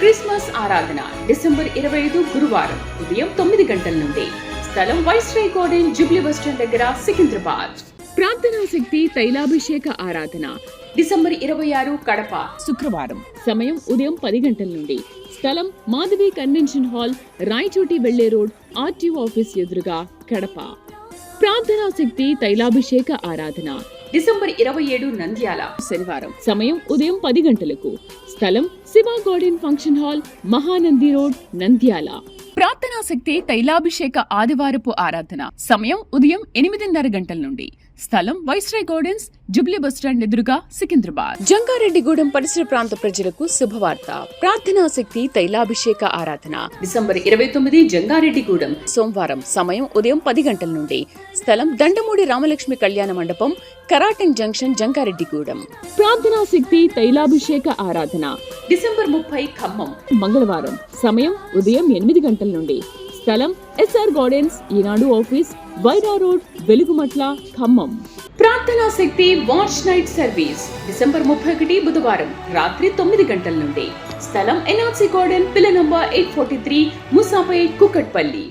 Christmas ఆరాధన December 25 గురువారం ఉదయం 9 గంటల నుండి. స్థలం వైస్రాయ్ గార్డెన్, జూబ్లీ బస్టాండ్ దగ్గర, సికింద్రాబాద్. ప్రార్థనా శక్తి తైలాభిషేక ఆరాధన డిసెంబర్ 26 కడప శుక్రవారం. సమయం ఉదయం 10 గంటల నుండి. స్థలం మాధవి కన్వెన్షన్ హాల్, రాయచోటి వెళ్లే రోడ్, ఆర్టీఓ ఆఫీస్ ఎదురుగా, కడప. ప్రార్థనా శక్తి తైలాభిషేక ఆరాధన డిసెంబర్ 27 నంద్యాల శనివారం. సమయం ఉదయం 10 గంటలకు. స్థలం Shiva garden function hall, Mahanandi road, Nandyal. ప్రార్థనా శక్తి తైలాభిషేక ఆదివారపు ఆరాధన సమయం ఉదయం 8:30 గంటల నుండి. స్థలం వైస్రాయ్ గార్డెన్స్, జూబ్లీ బస్టాండ్ ఎదురుగా, సికింద్రాబాద్. జంగారెడ్డిగూడెం పరిసర ప్రాంత ప్రజలకు శుభవార్త. ప్రార్థనా శక్తి తైలాభిషేక ఆరాధన డిసెంబర్ 29 జంగారెడ్డిగూడెం సోమవారం. సమయం ఉదయం 10 గంటల నుండి. స్థలం దండమూడి రామలక్ష్మి కళ్యాణ మండపం, కరాటంగ్ జంక్షన్, జంగారెడ్డిగూడెం. ప్రార్థనా శక్తి తైలాభిషేక ఆరాధన డిసెంబర్ 30 ఖమ్మం మంగళవారం. సమయం ఉదయం 8 గంటల నుండి. స్థలం ఎస్ఆర్ గార్డెన్స్, ఈనాడు ఆఫీస్, వైరా రోడ్, వెలుగుమట్ల, ఖమ్మం. ప్రార్థనా శక్తి వాచ్ నైట్ సర్వీస్ డిసెంబర్ 31 బుధవారం రాత్రి 9 గంటల నుండి. స్థలం ఎన్ఆర్సీ గార్డెన్, పిల్ల నంబర్ 843, ముసాపేట్, కుకట్పల్లి.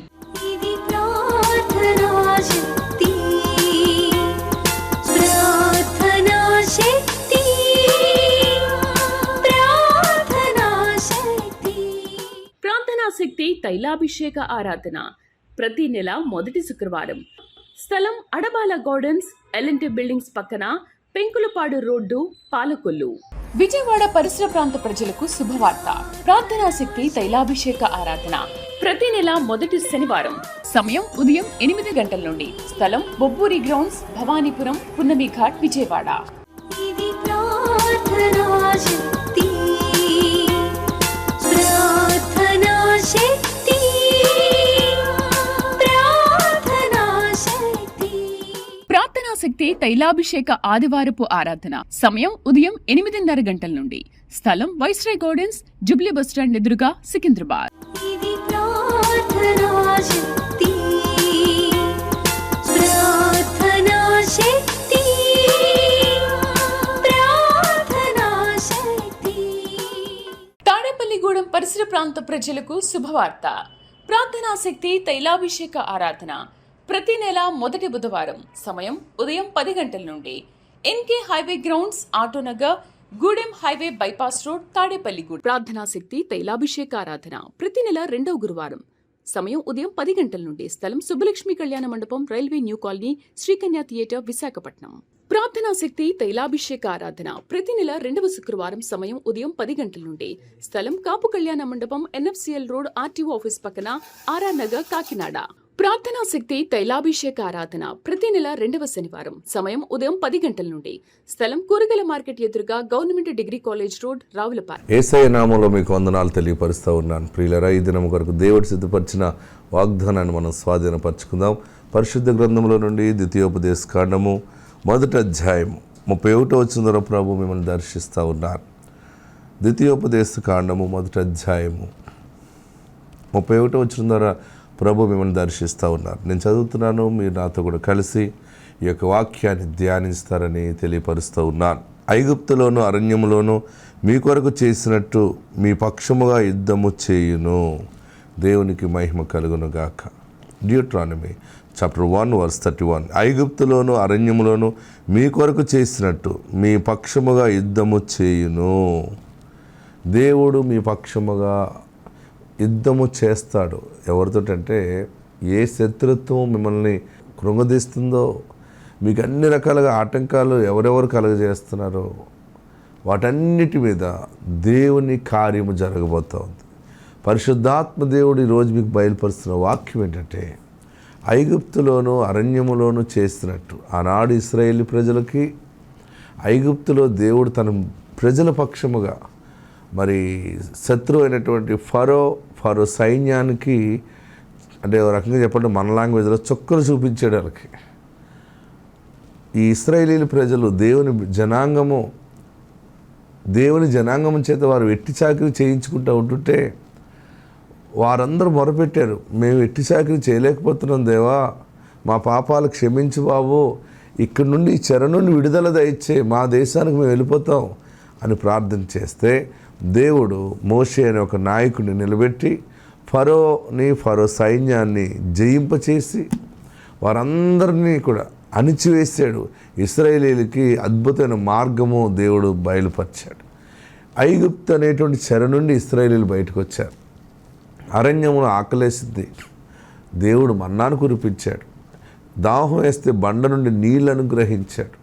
శక్తి తైలాభిషేక ఆరాధన ప్రతి నెల మొదటి శుక్రవారం. స్థలం అడబాల గార్డెన్స్, ఎల్ఎన్టీ బిల్డింగ్స్ పక్కన, పెంకులపాడు రోడ్డు, పాలకొల్లు. విజయవాడ పరిసర ప్రాంత ప్రజలకు శుభవార్త. ప్రార్థనా శక్తి తైలాభిషేక ఆరాధన ప్రతి నెల మొదటి శనివారం. సమయం ఉదయం 8 గంటల నుండి. స్థలం బొబ్బూరి గ్రౌండ్స్, భవానీపురం, పున్నమి ఘాట్, విజయవాడ. ప్రార్థనా శక్తి తైలాభిషేక ఆదివారపు ఆరాధన సమయం ఉదయం 8:30 గంటల నుండి. స్థలం వైస్రాయ్ గార్డెన్స్, జూబ్లీ బస్టాండ్ ఎదురుగా, సికింద్రాబాద్. తాడేపల్లిగూడెం పరిసర ప్రాంత ప్రజలకు శుభవార్త. ప్రార్థనా శక్తి తైలాభిషేక ఆరాధన ప్రతి నెల మొదటి బుధవారం. సమయం ఉదయం 10 గంటల నుండి. NK highway grounds, Autonagar, Gudem highway bypass road, Tadepalligudem. ప్రార్థనా శక్తి తైలాభిషేక ఆరాధన ప్రతి నెల 2వ గురువారం. సమయం ఉదయం 10 గంటల నుండి. స్థలం సుబ్బలక్ష్మి కళ్యాణ మండపం, railway new colony, Sri Kanya theatre, Visakhapatnam. ప్రార్థనా శక్తి తైలాభిషేక ఆరాధన ప్రతి నెల 2వ శుక్రవారం. సమయం ఉదయం 10 గంటల నుండి. స్థలం కాపు కళ్యాణ మండపం, ఎన్ఎఫ్సిఎల్ రోడ్, ఆర్టీఓ ఆఫీస్ పక్కన, ఆర్ఆర్ నగర్, కాకినాడ. ప్రార్థనా శక్తి తైలాభిషేక ఆరాధన ప్రతి నెల 2వ శనివారం. సమయం ఉదయం 10 గంటల నుండి. స్థలం కూరగాయల మార్కెట్ ఎదురుగా, government degree college road, Ravulapalem. Yesayya నామములో మీకు వందనాలు తెలియపరుస్తూ ఉన్నాను. ప్రియులారా, ఈ దినం కొరకు దేవుడు సిద్ధపరిచిన వాగ్దానాన్ని మనం స్వాధీనపరచుకుందాం. పరిశుద్ధ గ్రంథంలో నుండి ద్వితీయోపదేశ కాండము 1వ అధ్యాయము 31వ వచనం ద్వారా ప్రభు మిమ్మల్ని దర్శిస్తూ ఉన్నారు. ద్వితీయోపదేశ కాండము 1వ అధ్యాయము 31వ వచనం ద్వారా ప్రభు మిమ్మల్ని దర్శిస్తూ ఉన్నారు. నేను చదువుతున్నాను, మీరు నాతో కూడా కలిసి ఈ యొక్క వాక్యాన్ని ధ్యానిస్తారని తెలియపరుస్తూ ఉన్నాను. ఐగుప్తులోను అరణ్యములోను మీ కొరకు చేసినట్టు మీ పక్షముగా యుద్ధము చేయును. దేవునికి మహిమ కలుగును గాక. Deuteronomy chapter 1 verse 31. ఐగుప్తులోను అరణ్యములోను మీ కొరకు చేసినట్టు మీ పక్షముగా యుద్ధము చేయును. దేవుడు మీ పక్షముగా యుద్ధము చేస్తాడు. ఎవరితోటంటే, ఏ శత్రుత్వం మిమ్మల్ని కృంగదీస్తుందో, మీకు అన్ని రకాలుగా ఆటంకాలు ఎవరెవరు కలుగజేస్తున్నారో వాటన్నిటి మీద దేవుని కార్యము జరగబోతోంది. పరిశుద్ధాత్మ దేవుడు ఈరోజు మీకు బయలుపరుస్తున్న వాక్యం ఏంటంటే, ఐగుప్తులోను అరణ్యములోను చేసినట్టు ఆనాడు ఇశ్రాయేలు ప్రజలకి ఐగుప్తులో దేవుడు తన ప్రజల పక్షముగా, మరి శత్రువు అయినటువంటి ఫరో సైన్యానికి, అంటే ఒక రకంగా చెప్పండి మన లాంగ్వేజ్లో చుక్కలు చూపించాడు వాళ్ళకి. ఈ ఇశ్రాయేలీల ప్రజలు దేవుని జనాంగము చేత వారు వెట్టి చాకిరీ చేయించుకుంటూ ఉంటుంటే వారందరూ మొరపెట్టారు, మేము వెట్టి చాకిరీ చేయలేకపోతున్నాం దేవా, మా పాపాలు క్షమించు బాబు, ఇక్కడి నుండి చెర నుండి విడుదల దయచే, మా దేశానికి మేము వెళ్ళిపోతాం అని ప్రార్థన చేస్తే దేవుడు మోషే అనే ఒక నాయకుడిని నిలబెట్టి ఫరో సైన్యాన్ని జయింపచేసి వారందరినీ కూడా అణిచివేశాడు. ఇశ్రాయేలీయులకి అద్భుతమైన మార్గము దేవుడు బయలుపరిచాడు. ఐగుప్తు అనేటువంటి చెర నుండి ఇశ్రాయేలీయులు బయటకు వచ్చారు. అరణ్యమును ఆకలేసింది, దేవుడు మన్నాను కురిపించాడు. దాహం వేస్తే బండ నుండి నీళ్ళు అనుగ్రహించాడు.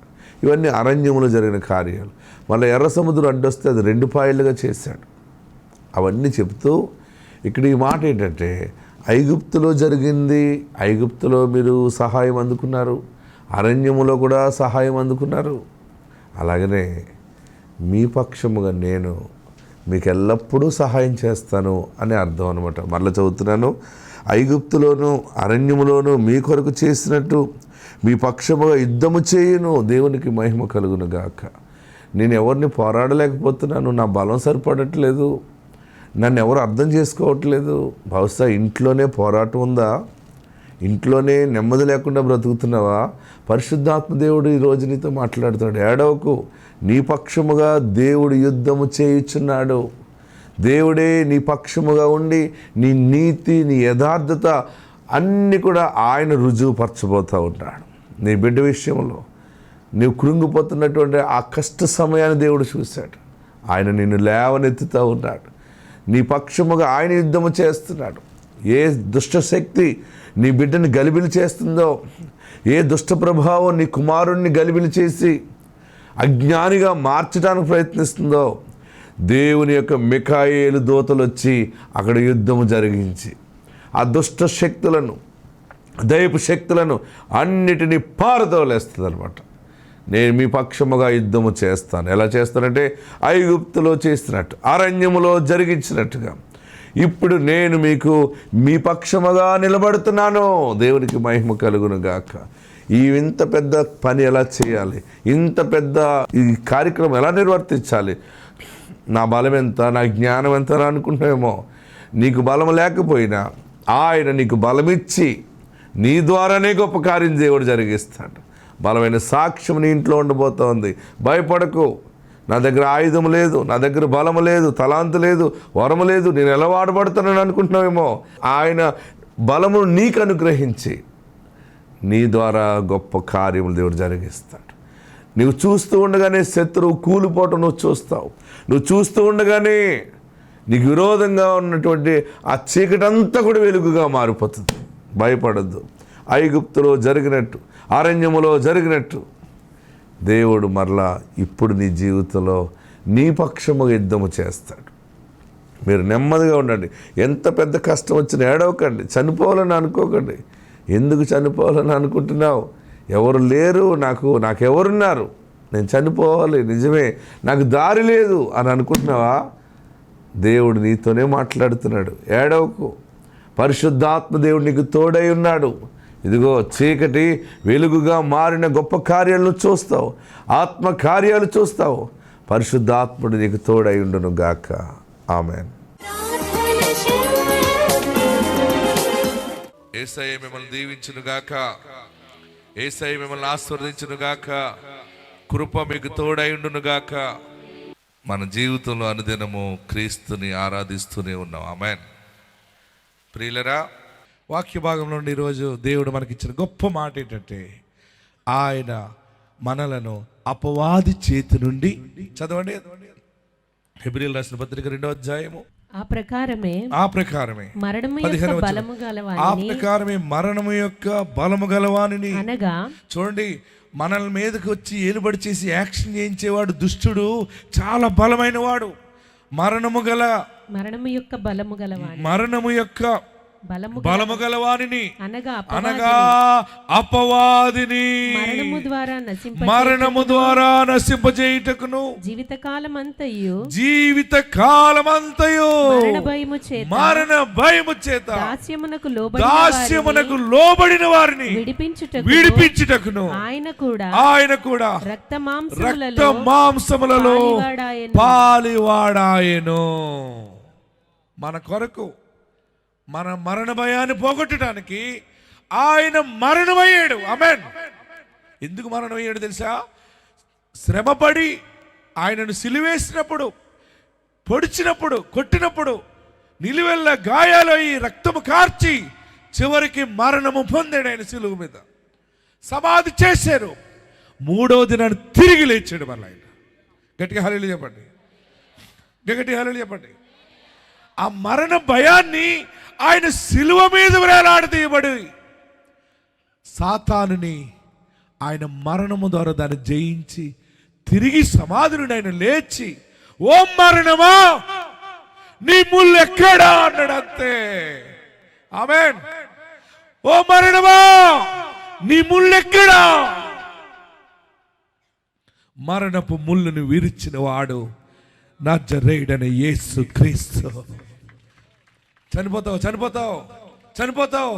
ఇవన్నీ అరణ్యములో జరిగిన కార్యాలు. మళ్ళీ ఎర్ర సముద్రం అడ్డొస్తే అది 2 పాయలుగా చేశాడు. అవన్నీ చెప్తూ ఇక్కడ ఈ మాట ఏంటంటే, ఐగుప్తులో జరిగింది, ఐగుప్తులో మీరు సహాయం అందుకున్నారు, అరణ్యములో కూడా సహాయం అందుకున్నారు. అలాగనే మీ పక్షముగా నేను మీకు ఎల్లప్పుడూ సహాయం చేస్తాను అని అర్థం అనమాట. మళ్ళీ చదువుతున్నాను. ఐగుప్తులోను అరణ్యములోను మీ కొరకు చేసినట్టు మీ పక్షముగా యుద్ధము చేయును, దేవునికి మహిమ కలుగును గాక. నేను ఎవరిని పోరాడలేకపోతున్నాను, నా బలం సరిపడట్లేదు, నన్ను ఎవరు అర్థం చేసుకోవట్లేదు. బహుశా ఇంట్లోనే పోరాటం ఉందా? ఇంట్లోనే నెమ్మది లేకుండా బ్రతుకుతున్నావా? పరిశుద్ధాత్మ దేవుడు ఈరోజు నీతో మాట్లాడుతున్నాడు. ఏడవకు, నీ పక్షముగా దేవుడు యుద్ధము చేయుచున్నాడు. దేవుడే నీ పక్షముగా ఉండి నీ నీతి, నీ యథార్థత అన్నీ కూడా ఆయన రుజువుపరచబోతూ ఉంటాడు. నీ బిడ్డ విషయంలో నీవు కృంగిపోతున్నటువంటి ఆ కష్ట సమయాన్ని దేవుడు చూశాడు. ఆయన నిన్ను లేవనెత్తుతూ ఉన్నాడు. నీ పక్షముగా ఆయన యుద్ధము చేస్తున్నాడు. ఏ దుష్ట శక్తి నీ బిడ్డని గలిబిలి చేస్తుందో, ఏ దుష్ట ప్రభావం నీ కుమారుణ్ణి గలిబిలి చేసి అజ్ఞానిగా మార్చడానికి ప్రయత్నిస్తుందో, దేవుని యొక్క మిఖాయేలు దూతలు వచ్చి అక్కడ యుద్ధము జరిగించి ఆ దుష్ట శక్తులను, దైవపు శక్తులను అన్నిటినీ పారదోలేస్తుంది అనమాట. నేను మీ పక్షముగా యుద్ధము చేస్తాను. ఎలా చేస్తానంటే, ఐగుప్తులో చేసినట్టు, అరణ్యములో జరిగించినట్టుగా ఇప్పుడు నేను మీకు మీ పక్షముగా నిలబడుతున్నాను. దేవునికి మహిమ కలుగును గాక. ఇంత పెద్ద పని ఎలా చేయాలి, ఇంత పెద్ద ఈ కార్యక్రమం ఎలా నిర్వర్తించాలి, నా బలం ఎంత, నా జ్ఞానం ఎంత అని అనుకుంటామేమో. నీకు బలం లేకపోయినా ఆయన నీకు బలమిచ్చి నీ ద్వారానే గొప్ప కార్యం దేవుడు జరిగిస్తాడు. బలమైన సాక్ష్యం నీ ఇంట్లో ఉండబోతోంది. భయపడకు. నా దగ్గర ఆయుధం లేదు, నా దగ్గర బలము లేదు, తలాంతు లేదు, వరము లేదు, నేను ఎలా వాడబడుతున్నాను అనుకుంటున్నావేమో. ఆయన బలమును నీకు అనుగ్రహించి నీ ద్వారా గొప్ప కార్యములు దేవుడు జరిగిస్తాడు. నువ్వు చూస్తూ ఉండగానే శత్రువు కూలిపోవటం నువ్వు చూస్తావు. నువ్వు చూస్తూ ఉండగానే నీకు విరోధంగా ఉన్నటువంటి ఆ చీకటంతా కూడా వెలుగుగా మారిపోతుంది. భయపడద్దు. ఐగుప్తులో జరిగినట్టు, అరణ్యములో జరిగినట్టు దేవుడు మరలా ఇప్పుడు నీ జీవితంలో నీ పక్షముగా యుద్ధము చేస్తాడు. మీరు నెమ్మదిగా ఉండండి. ఎంత పెద్ద కష్టం వచ్చినా ఏడవకండి, చనిపోవాలని అనుకోకండి. ఎందుకు చనిపోవాలని అనుకుంటున్నావు? ఎవరు లేరు, నాకెవరున్నారు, నేను చనిపోవాలి, నిజమే, నాకు దారి లేదు అని అనుకుంటున్నావా? దేవుడు నీతోనే మాట్లాడుతున్నాడు. ఏడవకు. పరిశుద్ధాత్మ దేవుడు నీకు తోడై ఉన్నాడు. ఇదిగో చీకటి వెలుగుగా మారిన గొప్ప కార్యాలను చూస్తావు, ఆత్మ కార్యాలు చూస్తావు. పరిశుద్ధాత్ముడు నీకు తోడై ఉండును గాక. ఆమేన్. యేసయ్య మిమ్మల్ని దీవించును గాక. యేసయ్య మిమ్మల్ని ఆశీర్వదించును గాక. కృప మీకు తోడై ఉండును గాక. మన జీవితంలో అనుదినము క్రీస్తుని ఆరాధిస్తూనే ఉన్నాం. ఆమేన్. ప్రియులరా, వాక్య భాగంలో నుండి ఈరోజు దేవుడు మనకిచ్చిన గొప్ప మాట ఏంటంటే, ఆయన మనలను అపవాది చేతి నుండి, చదవండి, హెబ్రీయులకు రాసిన పత్రిక 2వ అధ్యాయము, ఆ ప్రకారమే మరణము యొక్క బలము గలవానిని అనగా, చూడండి, మనల మీదకి వచ్చి ఏలుబడి చేసి యాక్షన్ చేయించేవాడు దుష్టుడు, చాలా బలమైన వాడు. మరణము యొక్క బలము గలవానిని అనగా అపవాదిని మరణము ద్వారా నశింపజేయుటకును జీవితకాలమంతయు మరణ భయము చేత దాస్యమునకు లోబడిన వారిని విడిపించుటకును ఆయన కూడా రక్త మాంసములలో పాలివాడాయెను. మన కొరకు, మన మరణ భయాన్ని పోగొట్టడానికి ఆయన మరణమయ్యాడు. ఆమేన్. ఎందుకు మరణమయ్యాడు తెలుసా? శ్రమపడి ఆయనను సిలువేసినప్పుడు పొడిచినప్పుడు, కొట్టినప్పుడు నిలువెల్ల గాయాలయ్యి రక్తము కార్చి చివరికి మరణము పొందాడు ఆయన శిలువ మీద. సమాధి చేశారు. 3వ దినాన్ని తిరిగి లేచాడు మళ్ళీ ఆయన. గట్టిగా హల్లెలూయా చెప్పండి, గట్టిగా హల్లెలూయా చెప్పండి. ఆ మరణ భయాన్ని ఆయన శిలువ మీద వేలాడదీయబడి సాతానుని ఆయన మరణము ద్వారా దాన్ని జయించి తిరిగి సమాధి నుండి ఆయన లేచి, ఓ మరణమా నీ ముళ్ళు ఎక్కడా అన్నాడు. అంతే. ఆమేన్. ఓ మరణమా నీ ముళ్ళు ఎక్కడా? మరణపు ముళ్ళును విరిచిన వాడు నజరేయుడైన యేసు క్రీస్తు. చనిపోతావు, చనిపోతావు, చనిపోతావు,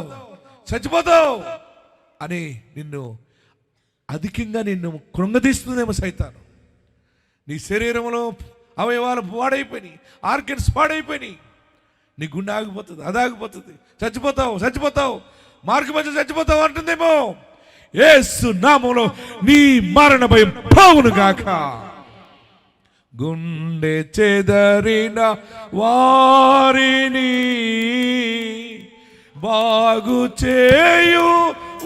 చచ్చిపోతావు అని నిన్ను అధికంగా నిన్ను కృంగదీస్తుందేమో సైతాను. నీ శరీరంలో అవయవాలు పాడైపోయినాయి, ఆర్గన్స్ పాడైపోయినాయి, నీ గుండె ఆగిపోతుంది, అది ఆగిపోతుంది, చచ్చిపోతావు, చచ్చిపోతావు, మార్గ మధ్య చచ్చిపోతావు అంటుందేమో. యేసు నామములో నీ మరణ భయం పోవును గాక. గుండె చెదరిన వారిని బాగు చేయు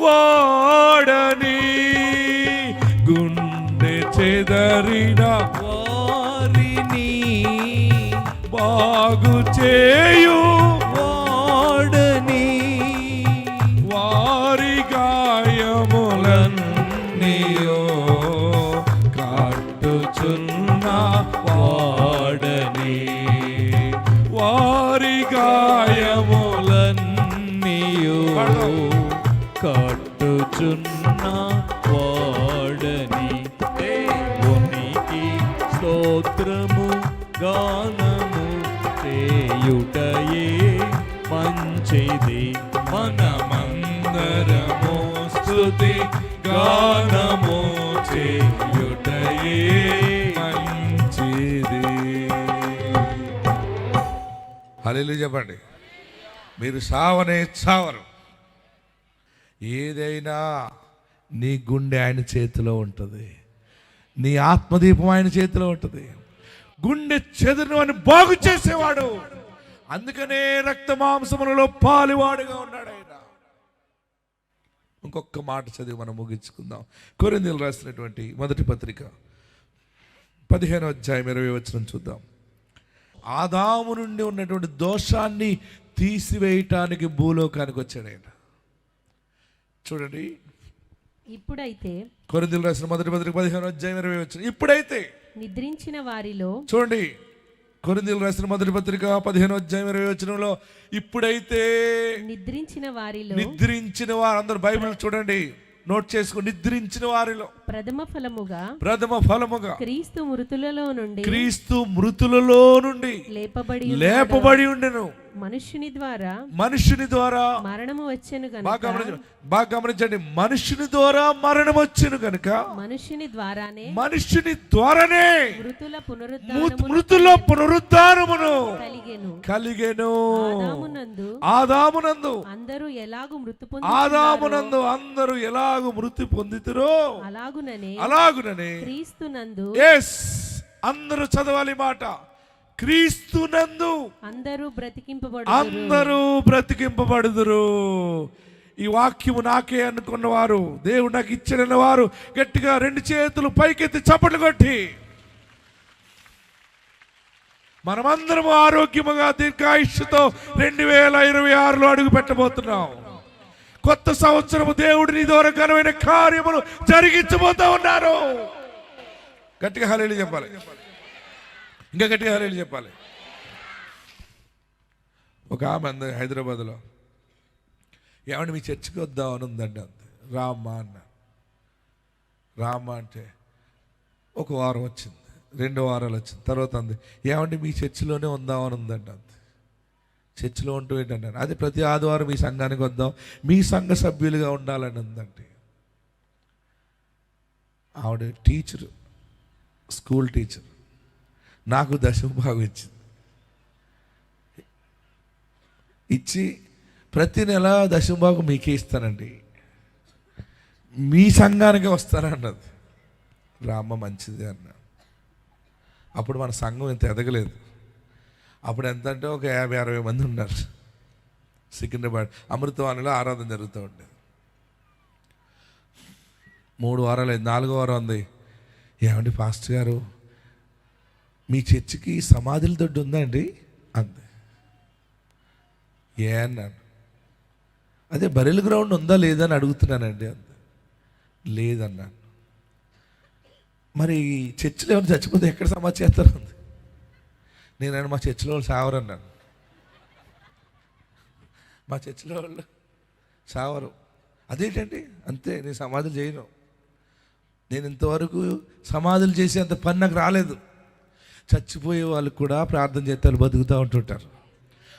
వాడని, గుండె చెదరిన వారిని బాగు చేయు వాడని, వారి గాయములన్నీయో కట్టుచున్న వాడని, వారి గాయములన్నీయో కట్టుచున్న వాడని, దేవునికి స్తోత్రము గానము చేయుటయే మంచిది, మనమందరము స్తుతి గానము చేయుటయే మంచిది. హల్లెలూయా చెప్పండి. మీరు సావనే చావరు. ఏదైనా నీ గుండె ఆయన చేతిలో ఉంటుంది, నీ ఆత్మదీపం ఆయన చేతిలో ఉంటుంది. గుండె చెదరును అని బాగు చేసేవాడు, అందుకనే రక్త మాంసములలో పాలువాడుగా ఉన్నాడు ఆయన. ఇంకొక మాట చదివి మనం ముగించుకుందాం. కొరింథీయులకు రాసినటువంటి మొదటి పత్రిక 15వ అధ్యాయం 20వ వచనం చూద్దాం. ఆదాము నుండి ఉన్నటువంటి దోషాన్ని తీసివేయటానికి భూలోకానికి వచ్చాడు ఆయన. చూడండి, ఇప్పుడైతే కొరింథీయులకు రాసిన మొదటి పత్రిక 15వ అధ్యాయం 20వ వచనం. ఇప్పుడైతే నిద్రించిన వారిలో, చూడండి, కొరింథీయులకు రాసిన మొదటి పత్రిక 15వ అధ్యాయం 20వ వచనంలో ఇప్పుడైతే నిద్రించిన వారిలో, నిద్రించిన వారు, అందరూ బైబిల్ చూడండి, నోట్ చేసుకో. నిద్రించిన వారిలో ప్రథమ ఫలముగా క్రీస్తు మృతులలో నుండి లేపబడి ఉండెను. మనుష్యుని ద్వారా మరణము వచ్చెను కనుక, బాగా గమనించండి, మనుష్యుని ద్వారా మరణం వచ్చెను కనుక మనుష్యుని ద్వారానే మృతుల పునరుద్ధానమును కలిగెను. ఆదామునందు అందరూ ఎలాగు మృతి పొందితురో అలాగుననే అందరూ చదవాలి మాట. క్రీస్తునందు అందరూ బ్రతికింపబడుదురు. ఈ వాక్యము నాకే అనుకున్నవారు, దేవుడు నాకు ఇచ్చిన వారు గట్టిగా 2 చేతులు పైకెత్తి చప్పట్లు కొట్టి మనమందరము ఆరోగ్యముగా దీర్ఘాయుష్తో 2026లో అడుగు పెట్టబోతున్నాం. కొత్త సంవత్సరము దేవుడు నీ ద్వారా ఘనమైన కార్యములు జరిగించబోతా ఉన్నారు. గట్టిగా హల్లెలూయా చెప్పాలి, ఇంకా గట్టిగా హల్లెలూయా చెప్పాలి. ఒక ఆమె అంది హైదరాబాద్లో, ఏమంటే మీ చర్చికి వద్దామని ఉందండి అంతే. రామ్మా అన్న. రామ్మా అంటే ఒక వారం వచ్చింది, 2 వారాలు వచ్చింది. తర్వాత అంది, ఏమంటే మీ చర్చిలోనే ఉందామని ఉందండి అంతే. చర్చిలో ఉంటూ ఏంటంటే, అది ప్రతి ఆదివారం మీ సంఘానికి వద్దాం, మీ సంఘ సభ్యులుగా ఉండాలని ఉందంటే. ఆవిడ టీచరు, స్కూల్ టీచర్. నాకు దశమభాగం ఇచ్చి ప్రతి నెల దశమభాగం మీకే ఇస్తానండి, మీ సంఘానికి వస్తానన్నది. రామ్మ మంచిది అన్న. అప్పుడు మన సంఘం ఇంత ఎదగలేదు. అప్పుడు ఎంత అంటే ఒక 50-60 మంది ఉన్నారు. సికింద్రాబాద్ అమృతవాణిలో ఆరాధన జరుగుతూ ఉండేది. 3 వారాలు అయింది, 4వ వారం ఉంది. ఏమండి పాస్టర్ గారు, మీ చర్చికి సమాధుల దొడ్డు ఉందా అండి అంది. ఏ అన్నాను. అదే బరిల్ గ్రౌండ్ ఉందా లేదా అని అడుగుతున్నానండి అంది. లేదన్నాను. మరి చర్చిలో ఎవరు చచ్చిపోతే ఎక్కడ సమాధి చేస్తారు అంది. నేను మా చర్చిలో వాళ్ళు సావరు అన్నాను. మా చర్చిలో వాళ్ళు సావరు. అదేంటండి? అంతే, నేను సమాధులు చేయను. నేను ఇంతవరకు సమాధులు చేసేంత పని నాకు రాలేదు. చచ్చిపోయే వాళ్ళు కూడా ప్రార్థన చేస్తారు, బతుకుతూ ఉంటుంటారు.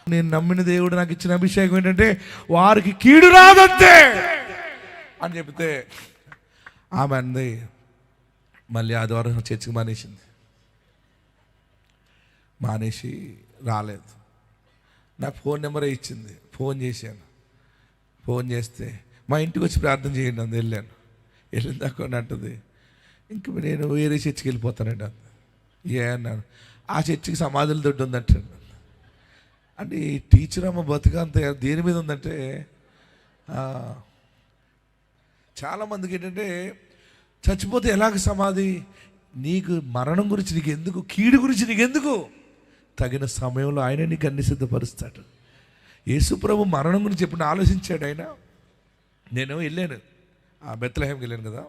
నేను నమ్మిన దేవుడు నాకు ఇచ్చిన అభిషేకం ఏంటంటే వారికి కీడు రాదంతే అని చెప్తే ఆమె అంది, మళ్ళీ ఆదివారం చర్చికి మానేసి రాలేదు. నాకు ఫోన్ నెంబరే ఇచ్చింది. ఫోన్ చేశాను. ఫోన్ చేస్తే మా ఇంటికి వచ్చి ప్రార్థన చేయండి అంది. వెళ్ళిన దాకా అంటుంది, ఇంక నేను వేరే చర్చికి వెళ్ళిపోతానండి అంది. ఏ అన్నాను. ఆ చర్చికి సమాధుల దొడ్డు ఉందంటే అంటే ఈ టీచర్ అమ్మ బతుకంత దేని మీద ఉందంటే చాలామందికి ఏంటంటే చచ్చిపోతే ఎలాగ సమాధి? నీకు మరణం గురించి నీకు ఎందుకు, కీడు గురించి నీకు ఎందుకు? తగిన సమయంలో ఆయన నీకు అన్ని సిద్ధపరుస్తాడు. యేసుప్రభు మరణం గురించి ఎప్పుడు ఆలోచించాడు ఆయన. నేను వెళ్ళాను, బెత్లెహేంకి వెళ్ళాను కదా,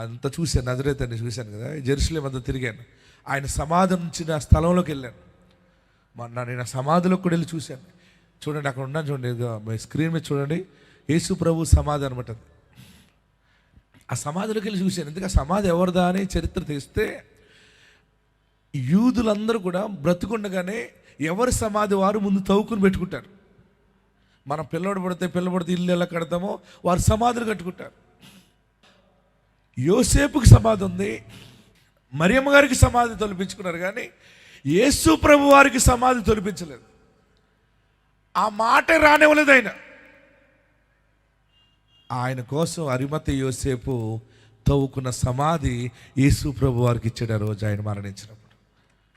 అంతా చూశాను, నజరేత్ అని చూశాను కదా, జెరూసలేం అంతా తిరిగాను. ఆయన సమాధి ఉంచిన స్థలంలోకి వెళ్ళాను. నేను ఆ సమాధిలోకి కూడా వెళ్ళి చూశాను. చూడండి అక్కడ ఉన్నాను, చూడండి స్క్రీన్ మీద చూడండి, యేసు ప్రభు సమాధి అనమాట. ఆ సమాధిలోకి వెళ్ళి చూశాను. ఎందుకు ఆ సమాధి ఎవరిదా అని చరిత్ర తీస్తే యూదులందరూ కూడా బ్రతుకుండగానే ఎవరి సమాధి వారు ముందు తవ్వుకుని పెట్టుకుంటారు. మనం పిల్లడు పడితే ఇల్లు ఎలా కడతామో వారు సమాధులు కట్టుకుంటారు. యోసేపుకి సమాధి ఉంది, మరియమ్మ గారికి సమాధి తొలిపించుకున్నారు, కానీ యేసు ప్రభు వారికి సమాధి తొలిపించలేదు. ఆ మాట రానివ్వలేదు ఆయన కోసం అరిమతయి యోసేపు తవ్వుకున్న సమాధి యేసు ప్రభు వారికి ఇచ్చాడు ఆ రోజు ఆయన మరణించినప్పుడు.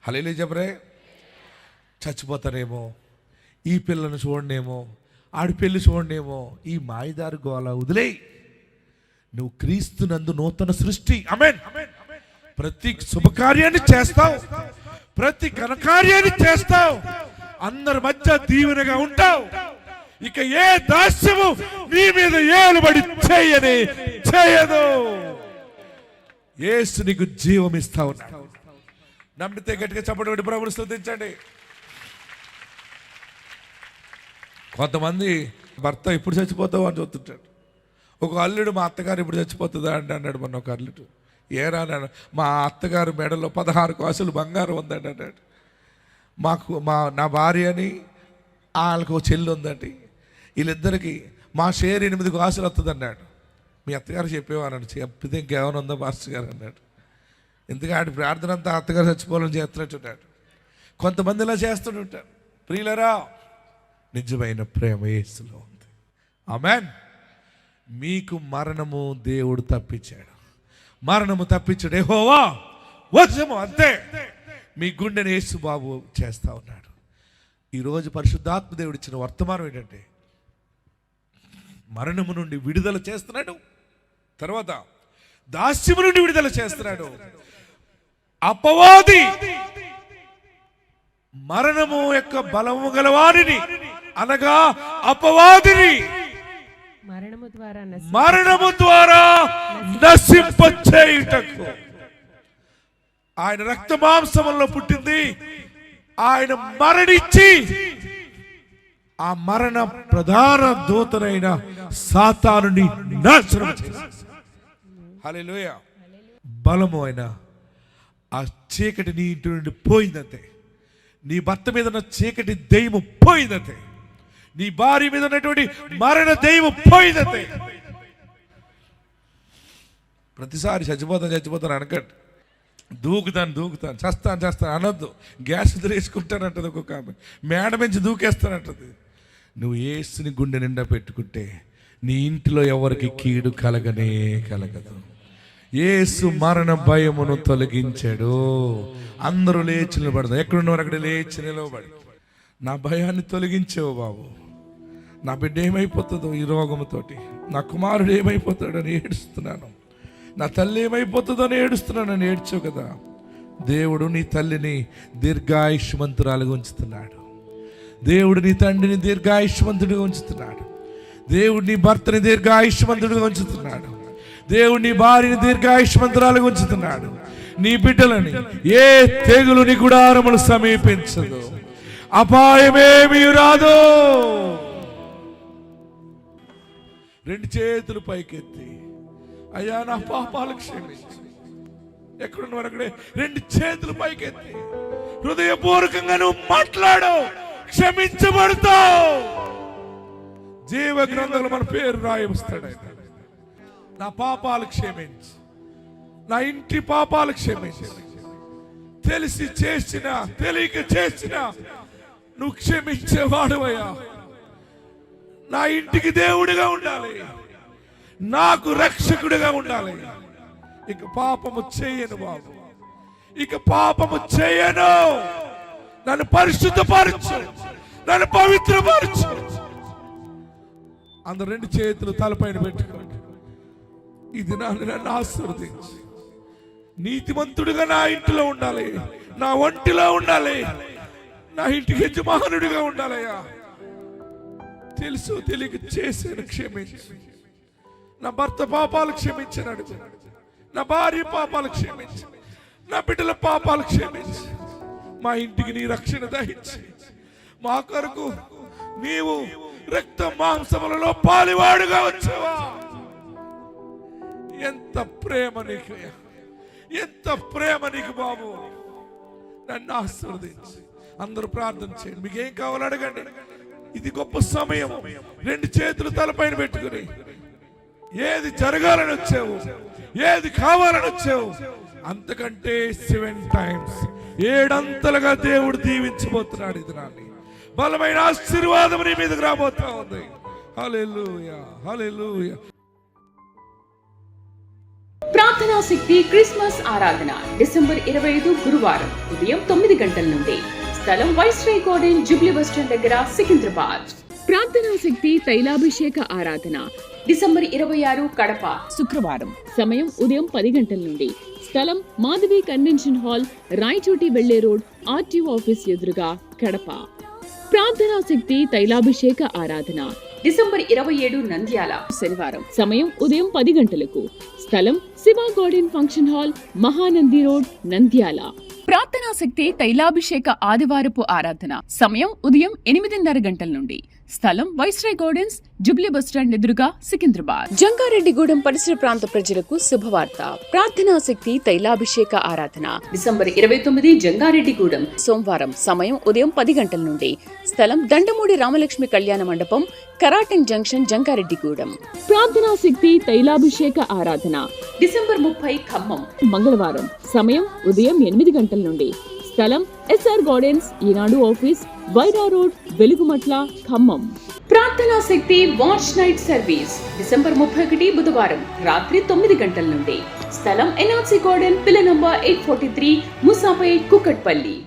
హల్లెలూయా చెప్పరే. చచ్చిపోతారేమో, ఈ పిల్లను చూడనేమో, ఆడి పెళ్ళి చూడనేమో, ఈ మాయదారి గోల వదిలేయి. నువ్వు క్రీస్తునందు నూతన సృష్టి. ఆమేన్. ప్రతి శుభకార్యాన్ని చేస్తావు, ప్రతి ఘనకార్యాన్ని చేస్తావు, అందరి మధ్య దీవెనగా ఉంటావు. ఇక ఏ దాస్యము నీ మీద ఏలుబడి చేయదు. యేసు నీకు జీవం ఇస్తా ఉన్నాడు. నమ్మితే గట్టిగా చప్పటి ప్రభువుని స్తుతించండి. కొంతమంది భర్త ఇప్పుడు చచ్చిపోతావు అని చూస్తుంటాడు. ఒక అల్లుడు మా అత్తగారు ఇప్పుడు చచ్చిపోతుందా అంటే అన్నాడు మొన్న ఒక అల్లుడు. ఏరా అన్నాడు, మా అత్తగారు మెడలో 16 కాసులు బంగారం ఉందండి అన్నాడు. నా భార్య అని వాళ్ళకు ఒక చెల్లి ఉందండి, వీళ్ళిద్దరికి మా షేర్ 8 కాసులు వస్తుంది అన్నాడు. మీ అత్తగారు చెప్పేవాడు. చెప్పితే ఇంకేమైనా ఉందా మాస్టర్ గారు అన్నాడు. ఎందుకంటే ప్రార్థన అంతా అత్తగారు చచ్చిపోవాలని చేస్తున్నట్టున్నాడు. కొంతమంది ఇలా చేస్తుంటారు. ప్రియులరా, నిజమైన ప్రేమ యేసులో ఉంది. ఆమేన్. మీకు మరణము దేవుడు తప్పించాడు. మరణము తప్పించాడు యెహోవా, వశము అంతే. మీ గుండెని యేసు బాబు చేస్తా ఉన్నాడు. ఈరోజు పరిశుద్ధాత్మ దేవుడు ఇచ్చిన వర్తమానం ఏంటంటే మరణము నుండి విడుదల చేస్తున్నాడు, తర్వాత దాస్యము నుండి విడుదల చేస్తున్నాడు. అపవాది మరణము యొక్క బలము గలవారిని అనగా అపవాదిని మరణము ద్వారా నశింపచేయుటకు ఆయన రక్త మాంసంలో పుట్టింది. ఆయన మరణించి ఆ మరణ ప్రధాన దూతనైన సాతానుని నాశనం చేశాడు. హల్లెలూయా. బలము అయిన ఆ చీకటి నీ ఇంటి నుండి పోయిందంతే. నీ భర్త మీద ఉన్న చీకటి దెయ్యము పోయిందంతే. నీ భార్య మీద ఉన్నటువంటి మరణ దెయ్యము పోయిందంతే. ప్రతిసారి చచ్చిపోతాను అనకండి. దూకుతాను చేస్తాను అనొద్దు. గ్యాస్ వేసుకుంటానంటది ఒక్కొక్క ఆమె. మేడ నుంచి దూకేస్తానంటది. నువ్వు యేసుని గుండె నిండా పెట్టుకుంటే నీ ఇంటిలో ఎవరికి కీడు కలగదు. యేసు మరణ భయమును తొలగించాడు. అందరూ లేచి నిలబడతారు. ఎక్కడున్నవారు అక్కడ లేచి నిలబడి, నా భయాన్ని తొలగించావు బాబు. నా బిడ్డ ఏమైపోతుందో ఈ రోగముతోటి, నా కుమారుడు ఏమైపోతాడని ఏడుస్తున్నాను, నా తల్లి ఏమైపోతుందో అని ఏడుస్తున్నానని ఏడ్చావు కదా. దేవుడు నీ తల్లిని దీర్ఘాయుష్మంతురాలుగా ఉంచుతున్నాడు. దేవుడు నీ తండ్రిని దీర్ఘాయుష్మంతుడిగా ఉంచుతున్నాడు. దేవుడు నీ భర్తని దీర్ఘాయుష్మంతుడిగా ఉంచుతున్నాడు. దేవుడు నీ భార్యని దీర్ఘాయుష్మంతురాలుగా ఉంచుతున్నాడు. నీ బిడ్డలని ఏ తెగులు నీ గుడారములు సమీపించదు, అపాయమేమీ రాదు. రెండు చేతులు పైకెత్తి, అయ్యా నా పాపాలు క్షమించు. ఎక్కడున్నవారు అక్కడే రెండు చేతులు పైకెత్తి హృదయపూర్వకంగా నువ్వు మాట్లాడు. క్షమించబడతావు. జీవ గ్రంథంలో మన పేరు రాయిస్తాడు. నా పాపాలు క్షమించు, నా ఇంటి పాపాలు క్షమించు. తెలిసి చేసిన తెలియక చేసిన నువ్వు క్షమించేవాడువయ్యా. నా ఇంటికి దేవుడిగా ఉండాలి, నాకు రక్షకుడిగా ఉండాలి. ఇక పాపము చేయను బాబు, ఇక పాపము చేయను. నన్ను పరిశుద్ధపరచు, నన్ను పవిత్రపరచు. అందరు రెండు చేతులు తలపైన పెట్టుకోండి. ఇది నన్ను ఆశీర్వదించు. నీతిమంతుడిగా నా ఇంటిలో ఉండాలి, నా ఒంటిలో ఉండాలి, నా ఇంటికి యజమానుడిగా ఉండాలయ్యా. తెలుసు తెలియక చేశాను, క్షమించు. నా భర్త పాపాలు క్షమించను, నా భార్య పాపాలు క్షమించు, నా బిడ్డల పాపాలు క్షమించు. మా ఇంటికి నీ రక్షణ దయచి, మా కొరకు నీవు రక్త మాంసములలో పాలివాడుగా వచ్చావా. ఎంత ప్రేమ నీకు, ఎంత ప్రేమ నీకు బాబు. నన్ను ఆశీర్వదించు. అందరూ ప్రార్థన చేయండి. మీకు ఏం కావాలో అడగండి. ఇది గొప్ప సమయం. రెండు చేతులు తలపైన పెట్టుకుని ఏది జరగాలని వచ్చావు, ఏది కావాలని వచ్చావు, అంతకంటే 7 times 7 అంతలుగా దేవుడు దీవించబోతున్నాడు. ఇది నాన్ని బలమైన ఆశీర్వాదం నీ మీదకి రాబోతా ఉంది. హల్లెలూయా, హల్లెలూయా. ప్రార్థనా శక్తి క్రిస్మస్ ఆరాధన డిసెంబర్ 25 గురువారం ఉదయం 9 గంటల నుండి. స్థలం వైస్రాయ్ గార్డెన్, జూబ్లీ బస్టాండ్ దగ్గర, సికింద్రాబాద్. ప్రార్థనా శక్తి తైలాభిషేక ఆరాధన డిసెంబర్ 26 కడప శుక్రవారం. సమయం ఉదయం 10 గంటల నుండి. స్థలం మాధవి కన్వెన్షన్ హాల్, రాయచోటి వెళ్లే రోడ్, ఆర్టీఓ ఆఫీస్ ఎదురుగా, కడప. ప్రార్థనా శక్తి తైలాభిషేక ఆరాధన డిసెంబర్ 27 నంద్యాల శనివారం. సమయం ఉదయం 10 గంటలకు. స్థలం Shiva garden function hall, Mahanandi road, Nandyal. ప్రార్థనా శక్తి తైలాభిషేక ఆదివారపు ఆరాధన సమయం ఉదయం 8:30 గంటల నుండి. స్థలం వైస్రాయ్ గార్డెన్స్, జూబ్లీ బస్టాండ్ ఎదురుగా, సికింద్రాబాద్. జంగారెడ్డిగూడెం పరిసర ప్రాంత ప్రజలకు శుభవార్త. ప్రార్థనా శక్తి తైలాభిషేక ఆరాధన డిసెంబర్ 29 జంగారెడ్డిగూడెం సోమవారం. సమయం ఉదయం 10 గంటల నుండి. స్థలం దండమూడి రామలక్ష్మి కళ్యాణ మండపం, కరాటంగ్ జంక్షన్, జంగారెడ్డిగూడెం. ప్రార్థనా శక్తి తైలాభిషేక ఆరాధన డిసెంబర్ 30 ఖమ్మం మంగళవారం. సమయం ఉదయం 8 గంటల నుండి. స్థలం ఎస్ఆర్ గార్డెన్స్, ఈనాడు ఆఫీస్, వైరా రోడ్, వెలుగుమట్ల, ఖమ్మం. ప్రార్థనా శక్తి వాచ్ నైట్ సర్వీస్ డిసెంబర్ 31 బుధవారం రాత్రి 9 గంటల నుండి. స్థలం ఎన్ఆర్సీ గార్డెన్, పిల్ల నంబర్ 843, ముసాపేట్, కుకట్పల్లి.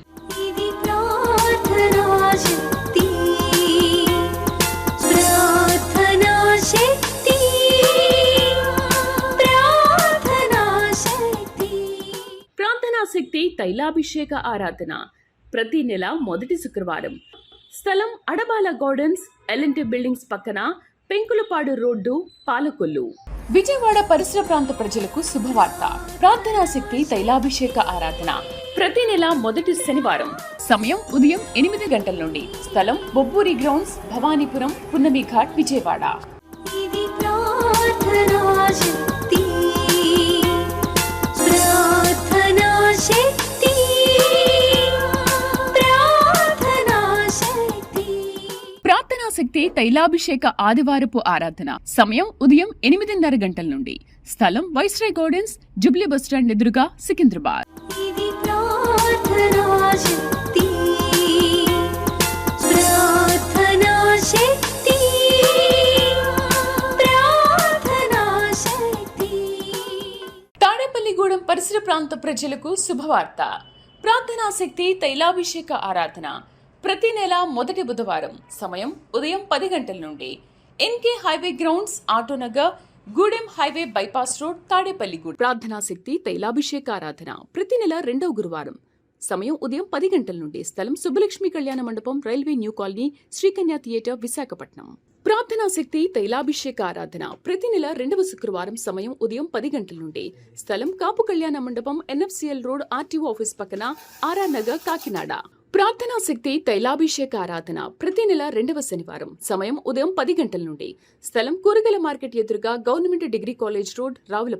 శక్తి తైలాభిషేక ఆరాధన ప్రతి నెల మొదటి శుక్రవారం. స్థలం అడబాల గార్డెన్స్, ఎల్ఎన్టీ బిల్డింగ్స్ పక్కన, పెంకులపాడు రోడ్డు, పాలకొల్లు. విజయవాడ పరిసర ప్రాంత ప్రజలకు శుభవార్త. ప్రార్థనా శక్తి తైలాభిషేక ఆరాధన ప్రతి నెల మొదటి శనివారం. సమయం ఉదయం 8 గంటల నుండి. స్థలం బొబ్బూరి గ్రౌండ్స్, భవానీపురం, పున్నమి ఘాట్, విజయవాడ. ప్రార్థనా శక్తి తైలాభిషేక ఆదివారపు ఆరాధన సమయం ఉదయం 8:30 గంటల నుండి. స్థలం వైస్రాయ్ గార్డెన్స్, జూబ్లీ బస్టాండ్ ఎదురుగా, సికింద్రాబాద్. ప్రాంత ప్రజలకు శుభవార్త. ప్రార్థనాశక్తి తైలాభిషేక ఆరాధన ప్రతి నెల మొదటి బుధవారం సమయం ఉదయం 10 గంటల నుండి NK highway grounds, Autonagar, Gudem highway bypass road, Tadepalligudem. ప్రార్థనాశక్తి తైలాభిషేక ఆరాధన ప్రతి నెల రెండవ గురువారం సమయం ఉదయం 10 గంటల నుండి స్థలం సుబ్బలక్ష్మి కళ్యాణ మండపం, railway new colony, Srikanya theatre, Visakhapatnam. ప్రార్థనాశక్తి తైలాభిషేక ఆరాధన ప్రతి నెల రెండవ శుక్రవారం సమయం ఉదయం 10 గంటల నుండి స్థలం కాపు కళ్యాణ మండపం, ఎన్ఎఫ్సిఎల్ రోడ్, ఆర్టీఓ ఆఫీస్ పక్కన, ఆర్ఆర్ నగర్, కాకినాడ. ప్రార్థనాశక్తి తైలాభిషేక ఆరాధన ప్రతి నెల రెండవ శనివారం సమయం ఉదయం 10 గంటల నుండి స్థలం కూరగాయల మార్కెట్ ఎదురుగా, government degree college road, Ravulapalem.